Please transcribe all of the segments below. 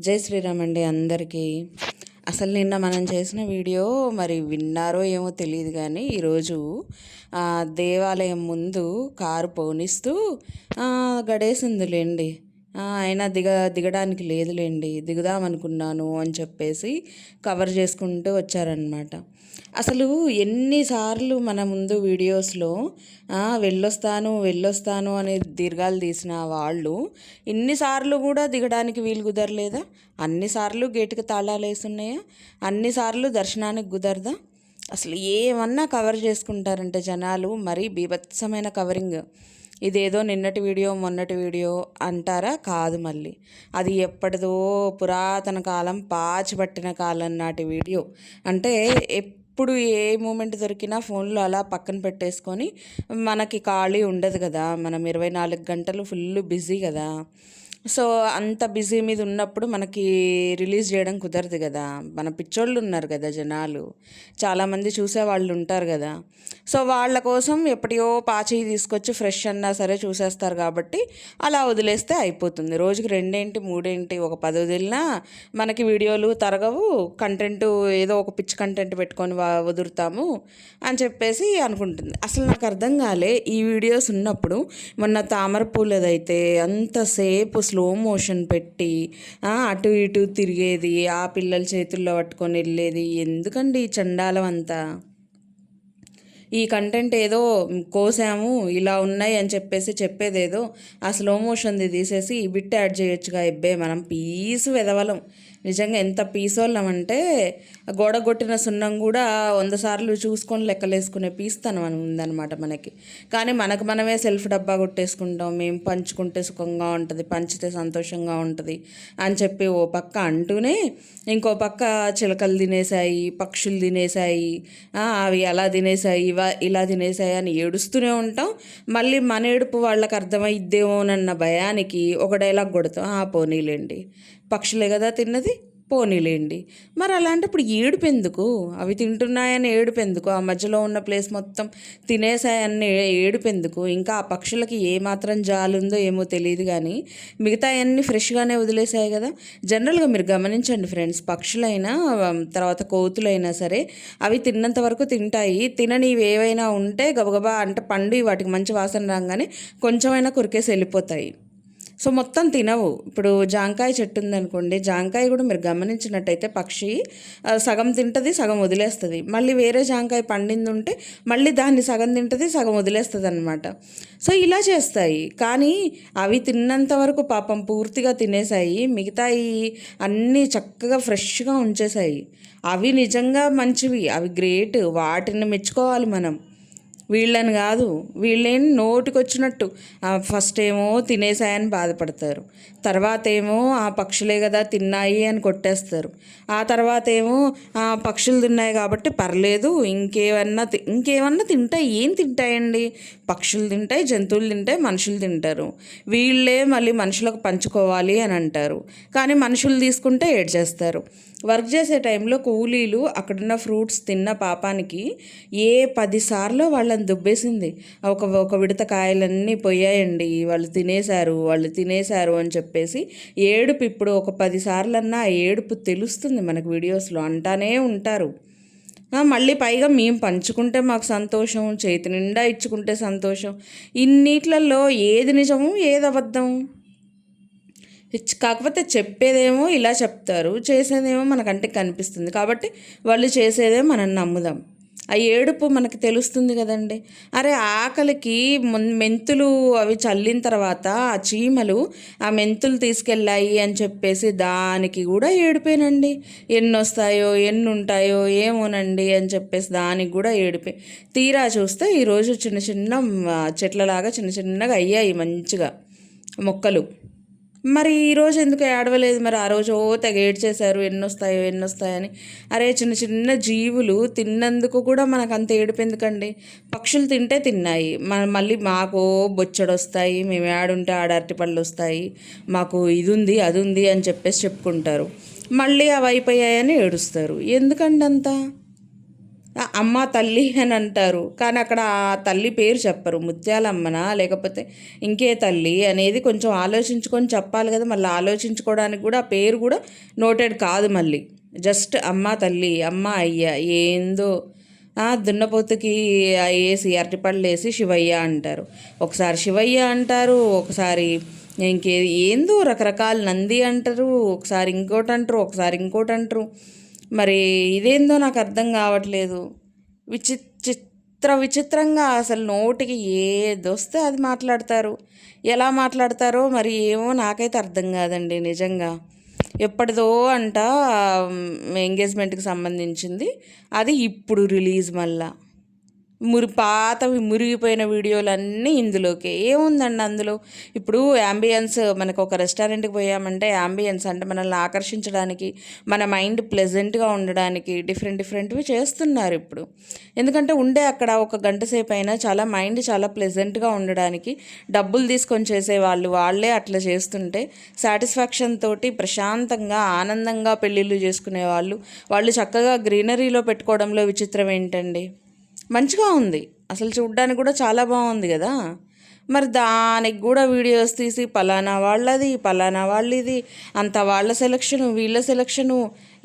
జై శ్రీరామ్ అండి అందరికీ. అసలు నిన్న మనం చేసిన వీడియో మరి విన్నారో ఏమో తెలియదు కానీ ఈరోజు దేవాలయం ముందు కారు పోనిస్తూ గడేసిందిలేండి. అయినా దిగడానికి లేదులేండి, దిగుదామనుకున్నాను అని చెప్పేసి కవర్ చేసుకుంటూ వచ్చారనమాట. అసలు ఎన్నిసార్లు మన ముందు వీడియోస్లో వెళ్ళొస్తాను అని దీర్ఘాలు తీసిన వాళ్ళు ఇన్నిసార్లు కూడా దిగడానికి వీలు కుదరలేదా? అన్నిసార్లు గేటుకి తాళాలు వేస్తున్నాయా? అన్నిసార్లు దర్శనానికి కుదరదా? అసలు ఏమన్నా కవర్ చేసుకుంటారంటే జనాలు మరీ బీభత్సమైన కవరింగ్. ఇదేదో నిన్నటి వీడియో మొన్నటి వీడియో అంటారా? కాదు, మళ్ళీ అది ఎప్పటిదో పురాతన కాలం, పాచిపట్టిన కాలం నాటి వీడియో. అంటే ఎప్పుడు ఏ మూమెంట్ దొరికినా ఫోన్లో అలా పక్కన పెట్టేసుకొని, మనకి ఖాళీ ఉండదు కదా, మనం 24 గంటలు ఫుల్ బిజీ కదా. సో అంత బిజీ మీద ఉన్నప్పుడు మనకి రిలీజ్ చేయడం కుదరదు కదా. మన పిచ్చోళ్ళు ఉన్నారు కదా జనాలు, చాలామంది చూసేవాళ్ళు ఉంటారు కదా. సో వాళ్ళ కోసం ఎప్పటియో పాచి తీసుకొచ్చి ఫ్రెష్ అన్నా సరే చూసేస్తారు కాబట్టి అలా వదిలేస్తే అయిపోతుంది. రోజుకి 2 3 ఒక 10 వదిలినా మనకి వీడియోలు తరగవు. కంటెంట్ ఏదో ఒక పిచ్చి కంటెంట్ పెట్టుకొని వదులుతాము అని చెప్పేసి అనుకుంటుంది. అసలు నాకు అర్థం కాలే ఈ వీడియోస్ ఉన్నప్పుడు. మొన్న తామర పూలదైతే అంతసేపు స్లో మోషన్ పెట్టి అటు ఇటు తిరిగేది, ఆ పిల్లల చేతుల్లో పట్టుకొని వెళ్ళేది. ఎందుకండి ఈ చండాలం అంతా? ఈ కంటెంట్ ఏదో కోసాము ఇలా ఉన్నాయి అని చెప్పేసి చెప్పేదేదో ఆ స్లో మోషన్ది తీసేసి ఈ బిట్ యాడ్ చేయొచ్చుగా. ఇబ్బే మనం పీసు వెదవలం. నిజంగా ఎంత పీసోళ్ళం అంటే గోడ కొట్టిన సున్నం కూడా 100 సార్లు చూసుకొని లెక్కలేసుకునే పీస్తనం అని ఉందన్నమాట మనకి. కానీ మనకు మనమే సెల్ఫ్ డబ్బా కొట్టేసుకుంటాం. మేము పంచుకుంటే సుఖంగా ఉంటుంది, పంచితే సంతోషంగా ఉంటుంది అని చెప్పి ఓ పక్క అంటూనే ఇంకో పక్క చిలకలు తినేసాయి, పక్షులు తినేసాయి, అవి అలా తినేసాయి, ఇలా తినేసాయి అని ఏడుస్తూనే ఉంటాం. మళ్ళీ మన ఏడుపు వాళ్ళకి అర్థమైద్దేమోనన్న భయానికి ఒక డైలాగ్ కొడతాం, పోనీలేండి పక్షులే కదా తిన్నది, పోనీలేండి. మరి అలాంటప్పుడు ఏడుపు ఎందుకు? అవి తింటున్నాయని ఏడుపు ఎందుకు? ఆ మధ్యలో ఉన్న ప్లేస్ మొత్తం తినేసాయని ఏడుపు ఎందుకు? ఇంకా ఆ పక్షులకి ఏమాత్రం జాలుందో ఏమో తెలియదు కానీ మిగతా అన్నీ ఫ్రెష్గానే వదిలేసాయి కదా. జనరల్గా మీరు గమనించండి ఫ్రెండ్స్, పక్షులైనా తర్వాత కోతులైనా సరే అవి తిన్నంత వరకు తింటాయి. తిననివి ఏవైనా ఉంటే గబగబా అంటే పండు వాటికి మంచి వాసన రాగానే కొంచెమైనా కొరికేసి వెళ్ళిపోతాయి. సో మొత్తం తినవు. ఇప్పుడు జాంకాయ చెట్టు ఉందనుకోండి, జాంకాయ కూడా మీరు గమనించినట్టయితే పక్షి సగం తింటుంది, సగం వదిలేస్తుంది. మళ్ళీ వేరే జాంకాయ పండింది ఉంటే మళ్ళీ దాన్ని సగం తింటుంది, సగం వదిలేస్తుంది అనమాట. సో ఇలా చేస్తాయి. కానీ అవి తిన్నంత వరకు పాపం పూర్తిగా తినేసాయి, మిగతాయి అన్నీ చక్కగా ఫ్రెష్గా ఉంచేసాయి. అవి నిజంగా మంచివి, అవి గ్రేట్, వాటిని మెచ్చుకోవాలి మనం, వీళ్ళని కాదు. వీళ్ళేం నోటికొచ్చినట్టు ఫస్ట్ ఏమో తినేసాయని బాధపడతారు, తర్వాత ఏమో ఆ పక్షులే కదా తిన్నాయి అని కొట్టేస్తారు, ఆ తర్వాత ఏమో పక్షులు తిన్నాయి కాబట్టి పర్లేదు ఇంకేమన్నా తింటాయి. ఏం తింటాయండి? పక్షులు తింటాయి, జంతువులు తింటాయి, మనుషులు తింటారు. వీళ్ళే మళ్ళీ మనుషులకు పంచుకోవాలి అని అంటారు, కానీ మనుషులు తీసుకుంటే ఏడ్చేస్తారు. వర్క్ చేసే టైంలో కూలీలు అక్కడున్న ఫ్రూట్స్ తిన్న పాపానికి 10 సార్లు వాళ్ళని దుబ్బేసింది. ఒక విడత కాయలన్నీ పోయాయండి, వాళ్ళు తినేశారు అని చెప్పేసి ఏడుపు. ఇప్పుడు ఒక 10 సార్లన్నా ఆ ఏడుపు తెలుస్తుంది మనకు, వీడియోస్లో అంటానే ఉంటారు. మళ్ళీ పైగా మేము పంచుకుంటే మాకు సంతోషం, చేతి నిండా ఇచ్చుకుంటే సంతోషం. ఇన్నిట్లలో ఏది నిజము ఏది అబద్ధం? కాకపోతే చెప్పేదేమో ఇలా చెప్తారు, చేసేదేమో మనకంటే కనిపిస్తుంది కాబట్టి వాళ్ళు చేసేదే మనం నమ్ముదాం. ఆ ఏడుపు మనకి తెలుస్తుంది కదండి. అరే ఆకలికి మెంతులు అవి చల్లిన తర్వాత ఆ చీమలు ఆ మెంతులు తీసుకెళ్ళాయి అని చెప్పేసి దానికి కూడా ఏడిపోయినండి. ఎన్ని వస్తాయో ఎన్ని ఉంటాయో ఏమోనండి అని చెప్పేసి దానికి కూడా ఏడిపోయి తీరా చూస్తే ఈరోజు చిన్న చిన్న చెట్లలాగా చిన్నగా అయ్యాయి మంచిగా మొక్కలు. మరి ఈరోజు ఎందుకు ఏడవలేదు? మరి ఆ రోజు తెగ ఏడ్చేశారు, ఎన్నొస్తాయని. అరే చిన్న చిన్న జీవులు తిన్నందుకు కూడా మనకు అంత ఏడుపు ఎందుకండి? పక్షులు తింటే తిన్నాయి, మళ్ళీ మాకు బొచ్చడు వస్తాయి, మేము ఏడుంటే ఆడ అరటిపళ్ళు వస్తాయి, మాకు ఇది ఉంది అది ఉంది అని చెప్పేసి చెప్పుకుంటారు. మళ్ళీ అవి అయిపోయాయని ఏడుస్తారు. ఎందుకండి అంతా? అమ్మ తల్లి అని అంటారు, కానీ అక్కడ ఆ తల్లి పేరు చెప్పరు. ముత్యాలమ్మనా లేకపోతే ఇంకే తల్లి అనేది కొంచెం ఆలోచించుకొని చెప్పాలి కదా. మళ్ళీ ఆలోచించుకోవడానికి కూడా ఆ పేరు కూడా నోటెడ్ కాదు. మళ్ళీ జస్ట్ అమ్మ తల్లి, అమ్మ అయ్య, ఏందో దున్నపోతుకి వేసి అరటిపళ్ళు వేసి శివయ్య అంటారు. ఒకసారి శివయ్య అంటారు, ఒకసారి ఏందో రకరకాల నంది అంటారు, ఒకసారి ఇంకోటి అంటారు, ఒకసారి ఇంకోటి అంటారు. మరి ఇదేందో నాకు అర్థం కావట్లేదు. విచిత్రంగా అసలు నోటికి ఏదొస్తే అది మాట్లాడతారు. ఎలా మాట్లాడతారో మరి ఏమో నాకైతే అర్థం కాదండి నిజంగా. ఎప్పటిదో అంట ఎంగేజ్మెంట్కి సంబంధించింది, అది ఇప్పుడు రిలీజ్. మళ్ళా పాతవి మురిగిపోయిన వీడియోలన్నీ ఇందులోకే. ఏముందండి అందులో? ఇప్పుడు యాంబియన్స్, మనకు ఒక రెస్టారెంట్కి పోయామంటే యాంబియన్స్ అంటే మనల్ని ఆకర్షించడానికి, మన మైండ్ ప్లెజెంట్గా ఉండడానికి డిఫరెంట్వి చేస్తున్నారు ఇప్పుడు. ఎందుకంటే ఉండే అక్కడ ఒక గంట సేపు అయినా చాలా మైండ్ చాలా ప్లెజెంట్గా ఉండడానికి డబ్బులు తీసుకొని చేసేవాళ్ళు వాళ్ళే అట్లా చేస్తుంటే సాటిస్ఫాక్షన్ తోటి ప్రశాంతంగా ఆనందంగా పెళ్ళిళ్ళు చేసుకునే వాళ్ళు చక్కగా గ్రీనరీలో పెట్టుకోవడంలో విచిత్రం ఏంటండి? మంచిగా ఉంది, అసలు చూడ్డానికి కూడా చాలా బాగుంది కదా. మరి దానికి కూడా వీడియోస్ తీసి పలానా వాళ్ళది, పలానా వాళ్ళది, అంత వాళ్ళ సెలక్షను, వీళ్ళ సెలక్షను,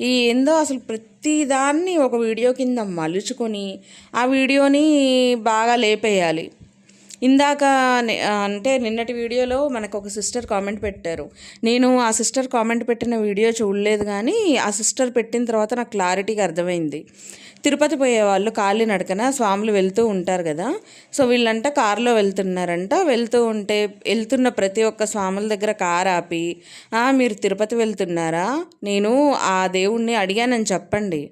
ఈ ఏందో అసలు ప్రతి దాన్ని ఒక వీడియో కింద మలుచుకొని ఆ వీడియోని బాగా లేపేయాలి. ఇందాక అంటే నిన్నటి వీడియోలో మనకు ఒక సిస్టర్ కామెంట్ పెట్టారు. నేను ఆ సిస్టర్ కామెంట్ పెట్టిన వీడియో చూడలేదు, కానీ ఆ సిస్టర్ పెట్టిన తర్వాత నాకు క్లారిటీగా అర్థమైంది. తిరుపతి పోయేవాళ్ళు కాలినడకన స్వాములు వెళ్తూ ఉంటారు కదా. సో వీళ్ళంట కారులో వెళ్తున్నారంట. వెళ్తున్న ప్రతి ఒక్క స్వాముల దగ్గర కారు ఆపి, మీరు తిరుపతి వెళ్తున్నారా, నేను ఆ దేవుణ్ణి అడిగానని చెప్పండి,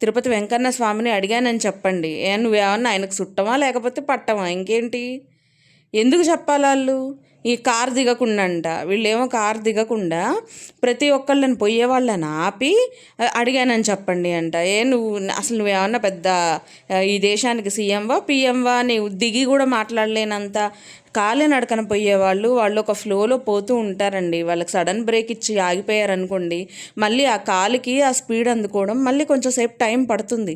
తిరుపతి వెంకన్న స్వామిని అడిగానని చెప్పండి. నువ్వేమన్నా ఆయనకు చుట్టమా లేకపోతే పట్టమా, ఇంకేంటి? ఎందుకు చెప్పాలి వాళ్ళు? ఈ కారు దిగకుండా అంట, వీళ్ళేమో కారు దిగకుండా ప్రతి ఒక్కళ్ళని పోయేవాళ్ళని ఆపి అడిగానని చెప్పండి అంట. నువ్వేమన్నా పెద్ద ఈ దేశానికి సీఎంవా పిఎంవా? నీవు దిగి కూడా మాట్లాడలేనంత కాలినడకన పోయేవాళ్ళు ఒక ఫ్లోలో పోతూ ఉంటారండి. వాళ్ళకి సడన్ బ్రేక్ ఇచ్చి ఆగిపోయారనుకోండి, మళ్ళీ ఆ కాలికి ఆ స్పీడ్ అందుకోవడం మళ్ళీ కొంచెం సేపు టైం పడుతుంది.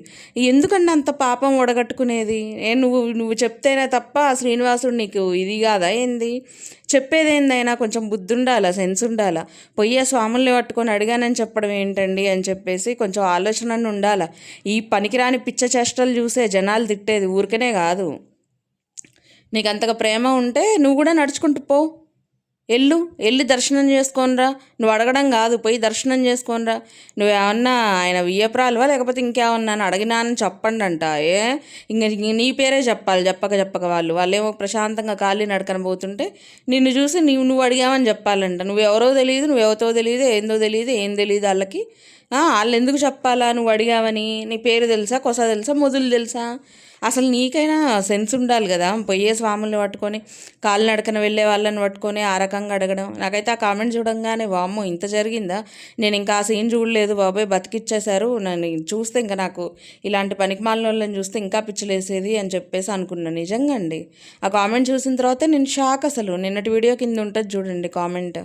ఎందుకంటే అంత పాపం ఒడగట్టుకునేది? నువ్వు చెప్తేనే తప్ప శ్రీనివాసుడు నీకు ఇది కాదా ఏంది? చెప్పేది ఏందైనా కొంచెం బుద్ధి ఉండాలా, సెన్స్ ఉండాలా. పొయ్యే స్వాముల్ని పట్టుకొని అడిగానని చెప్పడం ఏంటండి అని చెప్పేసి కొంచెం ఆలోచన ఉండాలా. ఈ పనికిరాని పిచ్చ చేష్టలు చూసే జనాలు తిట్టేది ఊరికనే కాదు. నీకు అంతగా ప్రేమ ఉంటే నువ్వు కూడా నడుచుకుంటూ పో, వెళ్ళి దర్శనం చేసుకోనరా. నువ్వు అడగడం కాదు, పోయి దర్శనం చేసుకోనరా. నువ్వేమన్నా ఆయన వియ్యప్రాలువా లేకపోతే ఇంకేమన్నా అడిగినా అని చెప్పండి అంట. ఇంక నీ పేరే చెప్పాలి, చెప్పక వాళ్ళేమో ప్రశాంతంగా కాలి నడకన పోతుంటే నిన్ను చూసి నువ్వు అడిగామని చెప్పాలంట. నువ్వెవరో తెలియదు, నువ్వెవతో తెలియదు, ఏందో తెలియదు, ఏం తెలియదు వాళ్ళకి. వాళ్ళు ఎందుకు చెప్పాలా నువ్వు అడిగావని? నీ పేరు తెలుసా, కొస తెలుసా, మొదలు తెలుసా? అసలు నీకైనా సెన్స్ ఉండాలి కదా. పొయ్యే స్వాముల్ని పట్టుకొని కాలినడకన వెళ్ళే వాళ్ళని పట్టుకొని ఆ రకంగా అడగడం. నాకైతే ఆ కామెంట్ చూడంగానే వామ్మో ఇంత జరిగిందా, నేను ఇంకా ఆ సీన్ చూడలేదు బాబాయ్, బతికిచ్చేశారు నన్ను చూస్తే. ఇంకా నాకు ఇలాంటి పనికిమాలిన వాళ్ళని చూస్తే ఇంకా పిచ్చిలేసేది అని చెప్పేసి అనుకున్నాను. నిజంగా అండి, ఆ కామెంట్ చూసిన తర్వాత నేను షాక్. అసలు నిన్నటి వీడియో కింద ఉంటుంది చూడండి కామెంట్,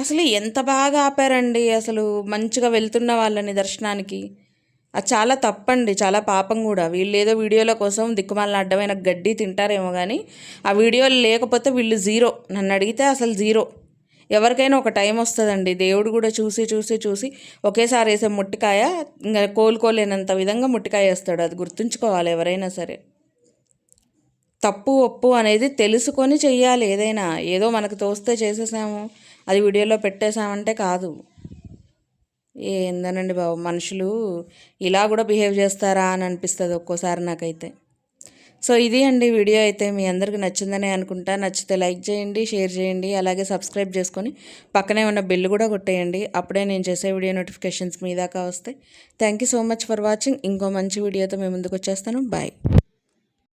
అసలు ఎంత బాగా ఆపారండి. అసలు మంచిగా వెళ్తున్న వాళ్ళని దర్శనానికి. అది చాలా తప్పండి, చాలా పాపం కూడా. వీళ్ళు ఏదో వీడియోల కోసం దిక్కుమాలిన అడ్డమైన గడ్డి తింటారేమో కానీ ఆ వీడియోలు లేకపోతే వీళ్ళు జీరో. నన్ను అడిగితే అసలు జీరో. ఎవరికైనా ఒక టైం వస్తుందండి, దేవుడు కూడా చూసి ఒకేసారి వేసే ముట్టికాయ ఇంకా కోలుకోలేనంత విధంగా ముట్టికాయ వేస్తాడు. అది గుర్తుంచుకోవాలి ఎవరైనా సరే. తప్పు ఒప్పు అనేది తెలుసుకొని చెయ్యాలి ఏదైనా. ఏదో మనకు తోస్తే చేసేసాము, అది వీడియోలో పెట్టేశామంటే కాదు. ఏందనండి బాబు, మనుషులు ఇలా కూడా బిహేవ్ చేస్తారా అని అనిపిస్తుంది ఒక్కోసారి నాకైతే. సో ఇది అండి వీడియో అయితే. మీ అందరికీ నచ్చిందని అనుకుంటా. నచ్చితే లైక్ చేయండి, షేర్ చేయండి, అలాగే సబ్స్క్రైబ్ చేసుకొని పక్కనే ఉన్న బెల్ కూడా కొట్టేయండి. అప్పుడే నేను చేసే వీడియో నోటిఫికేషన్స్ మీ దాకా వస్తాయి. Thank you so much for watching. ఇంకో మంచి వీడియోతో మేము ముందుకు వచ్చేస్తాను. బాయ్.